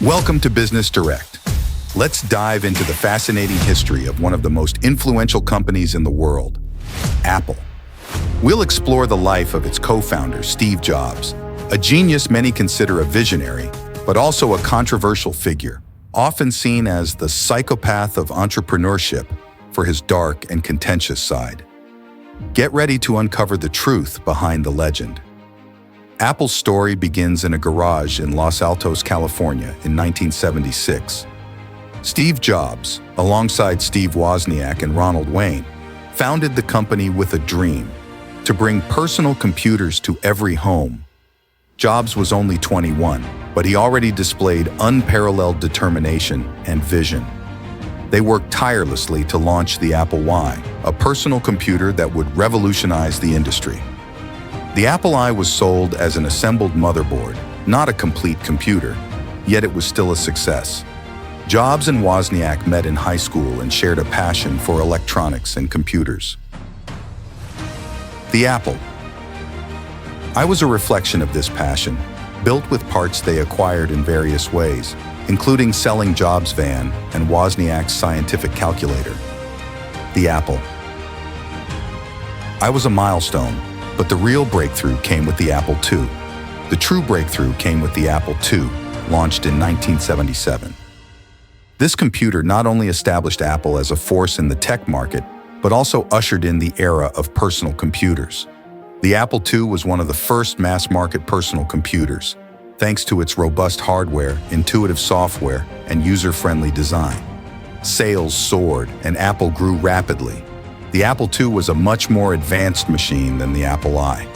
Welcome to Business Direct. Let's dive into the fascinating history of one of the most influential companies in the world, Apple. We'll explore the life of its co-founder, Steve Jobs, a genius many consider a visionary, but also a controversial figure, often seen as the psychopath of entrepreneurship for his dark and contentious side. Get ready to uncover the truth behind the legend. Apple's story begins in a garage in Los Altos, California in 1976. Steve Jobs, alongside Steve Wozniak and Ronald Wayne, founded the company with a dream: to bring personal computers to every home. Jobs was only 21, but he already displayed unparalleled determination and vision. They worked tirelessly to launch the Apple I, a personal computer that would revolutionize the industry. The Apple I was sold as an assembled motherboard, not a complete computer, yet it was still a success. Jobs and Wozniak met in high school and shared a passion for electronics and computers. The Apple I was a reflection of this passion, built with parts they acquired in various ways, including selling Jobs' van and Wozniak's scientific calculator. The Apple I was a milestone, but the real breakthrough came with the Apple II. The true breakthrough came with the Apple II, launched in 1977. This computer not only established Apple as a force in the tech market, but also ushered in the era of personal computers. The Apple II was one of the first mass-market personal computers, thanks to its robust hardware, intuitive software, and user-friendly design. Sales soared, and Apple grew rapidly. The Apple II was a much more advanced machine than the Apple I.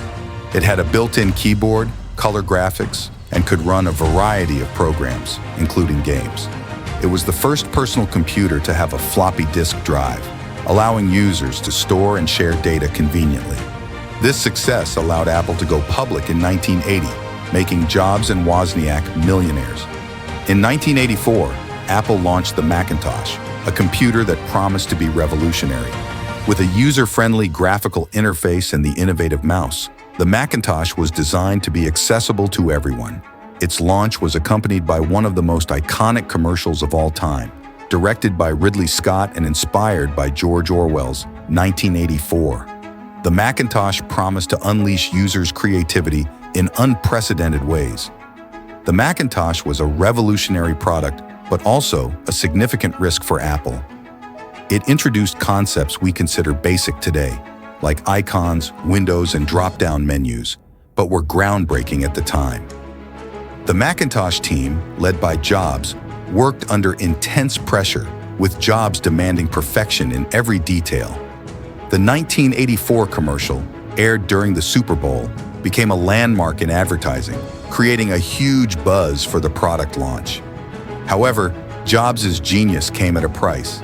It had a built-in keyboard, color graphics, and could run a variety of programs, including games. It was the first personal computer to have a floppy disk drive, allowing users to store and share data conveniently. This success allowed Apple to go public in 1980, making Jobs and Wozniak millionaires. In 1984, Apple launched the Macintosh, a computer that promised to be revolutionary. With a user-friendly graphical interface and the innovative mouse, the Macintosh was designed to be accessible to everyone. Its launch was accompanied by one of the most iconic commercials of all time, directed by Ridley Scott and inspired by George Orwell's 1984. The Macintosh promised to unleash users' creativity in unprecedented ways. The Macintosh was a revolutionary product, but also a significant risk for Apple. It introduced concepts we consider basic today, like icons, windows, and drop-down menus, but were groundbreaking at the time. The Macintosh team, led by Jobs, worked under intense pressure, with Jobs demanding perfection in every detail. The 1984 commercial, aired during the Super Bowl, became a landmark in advertising, creating a huge buzz for the product launch. However, Jobs' genius came at a price.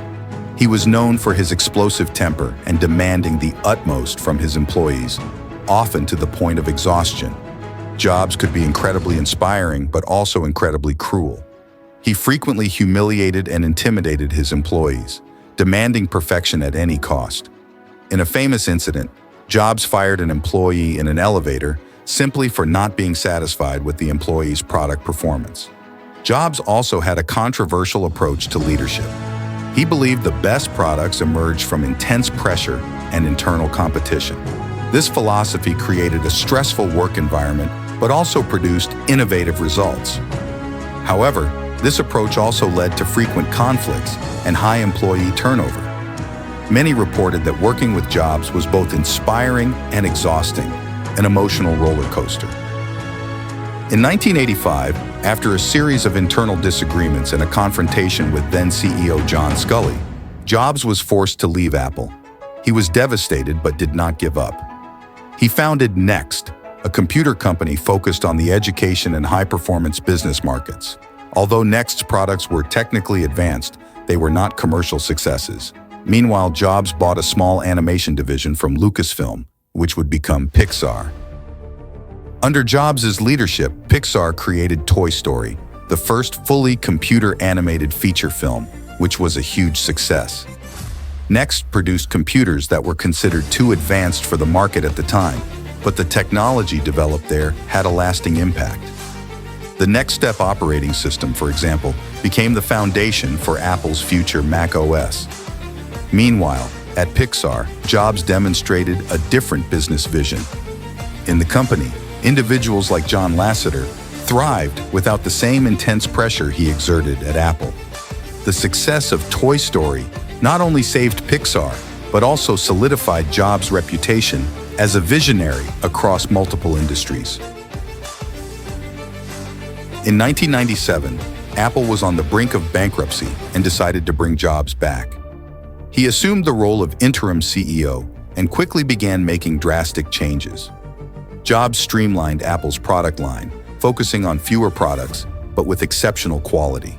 He was known for his explosive temper and demanding the utmost from his employees, often to the point of exhaustion. Jobs could be incredibly inspiring, but also incredibly cruel. He frequently humiliated and intimidated his employees, demanding perfection at any cost. In a famous incident, Jobs fired an employee in an elevator simply for not being satisfied with the employee's product performance. Jobs also had a controversial approach to leadership. He believed the best products emerged from intense pressure and internal competition. This philosophy created a stressful work environment, but also produced innovative results. However, this approach also led to frequent conflicts and high employee turnover. Many reported that working with Jobs was both inspiring and exhausting, an emotional roller coaster. In 1985, after a series of internal disagreements and a confrontation with then-CEO John Sculley, Jobs was forced to leave Apple. He was devastated but did not give up. He founded Next, a computer company focused on the education and high-performance business markets. Although Next's products were technically advanced, they were not commercial successes. Meanwhile, Jobs bought a small animation division from Lucasfilm, which would become Pixar. Under Jobs' leadership, Pixar created Toy Story, the first fully computer-animated feature film, which was a huge success. Next produced computers that were considered too advanced for the market at the time, but the technology developed there had a lasting impact. The Next Step operating system, for example, became the foundation for Apple's future Mac OS. Meanwhile, at Pixar, Jobs demonstrated a different business vision. In the company, individuals like John Lasseter thrived without the same intense pressure he exerted at Apple. The success of Toy Story not only saved Pixar, but also solidified Jobs' reputation as a visionary across multiple industries. In 1997, Apple was on the brink of bankruptcy and decided to bring Jobs back. He assumed the role of interim CEO and quickly began making drastic changes. Jobs streamlined Apple's product line, focusing on fewer products, but with exceptional quality.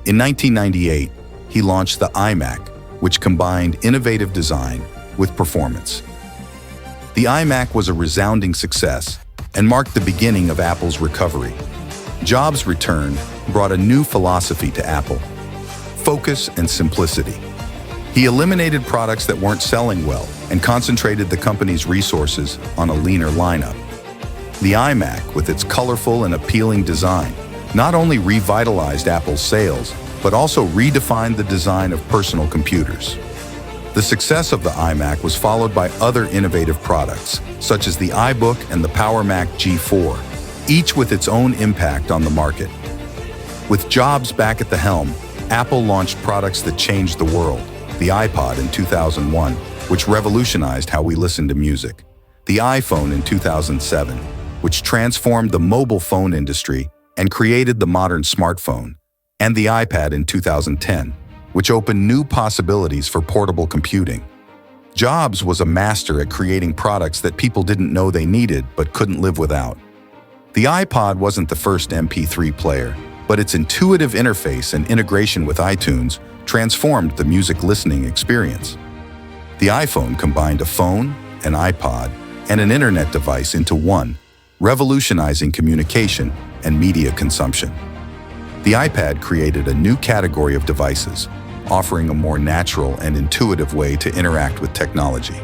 In 1998, he launched the iMac, which combined innovative design with performance. The iMac was a resounding success and marked the beginning of Apple's recovery. Jobs' return brought a new philosophy to Apple: focus and simplicity. He eliminated products that weren't selling well and concentrated the company's resources on a leaner lineup. The iMac, with its colorful and appealing design, not only revitalized Apple's sales, but also redefined the design of personal computers. The success of the iMac was followed by other innovative products, such as the iBook and the Power Mac G4, each with its own impact on the market. With Jobs back at the helm, Apple launched products that changed the world: the iPod in 2001, which revolutionized how we listen to music; the iPhone in 2007, which transformed the mobile phone industry and created the modern smartphone; and the iPad in 2010, which opened new possibilities for portable computing. Jobs was a master at creating products that people didn't know they needed but couldn't live without. The iPod wasn't the first MP3 player, but its intuitive interface and integration with iTunes transformed the music listening experience. The iPhone combined a phone, an iPod, and an internet device into one, revolutionizing communication and media consumption. The iPad created a new category of devices, offering a more natural and intuitive way to interact with technology.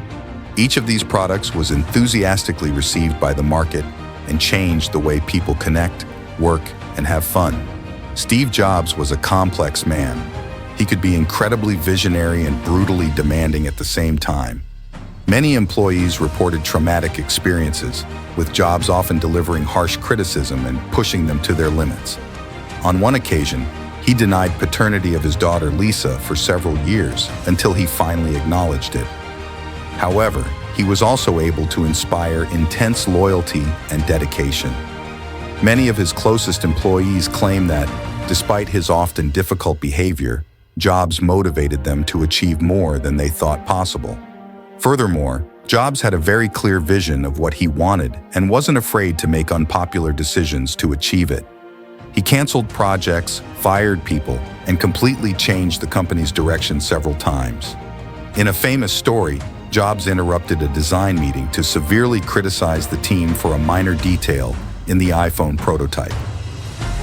Each of these products was enthusiastically received by the market and changed the way people connect, work, and have fun. Steve Jobs was a complex man. He could be incredibly visionary and brutally demanding at the same time. Many employees reported traumatic experiences, with Jobs often delivering harsh criticism and pushing them to their limits. On one occasion, he denied paternity of his daughter Lisa for several years until he finally acknowledged it. However, he was also able to inspire intense loyalty and dedication. Many of his closest employees claim that, despite his often difficult behavior, Jobs motivated them to achieve more than they thought possible. Furthermore, Jobs had a very clear vision of what he wanted and wasn't afraid to make unpopular decisions to achieve it. He canceled projects, fired people, and completely changed the company's direction several times. In a famous story, Jobs interrupted a design meeting to severely criticize the team for a minor detail in the iPhone prototype.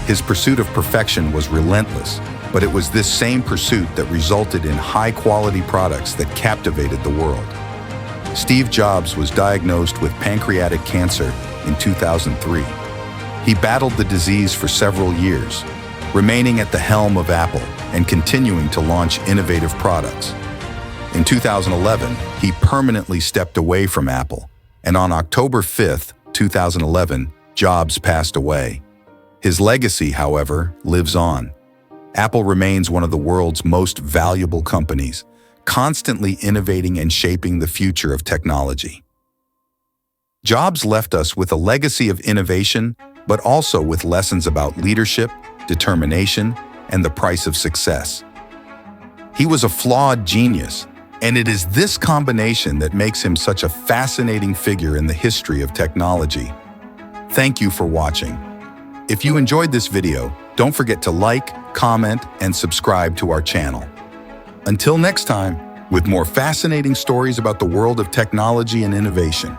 His pursuit of perfection was relentless, but it was this same pursuit that resulted in high-quality products that captivated the world. Steve Jobs was diagnosed with pancreatic cancer in 2003. He battled the disease for several years, remaining at the helm of Apple and continuing to launch innovative products. In 2011, he permanently stepped away from Apple, and on October 5, 2011, Jobs passed away. His legacy, however, lives on. Apple remains one of the world's most valuable companies, constantly innovating and shaping the future of technology. Jobs left us with a legacy of innovation, but also with lessons about leadership, determination, and the price of success. He was a flawed genius, and it is this combination that makes him such a fascinating figure in the history of technology. Thank you for watching. If you enjoyed this video, don't forget to like, comment, and subscribe to our channel. Until next time, with more fascinating stories about the world of technology and innovation.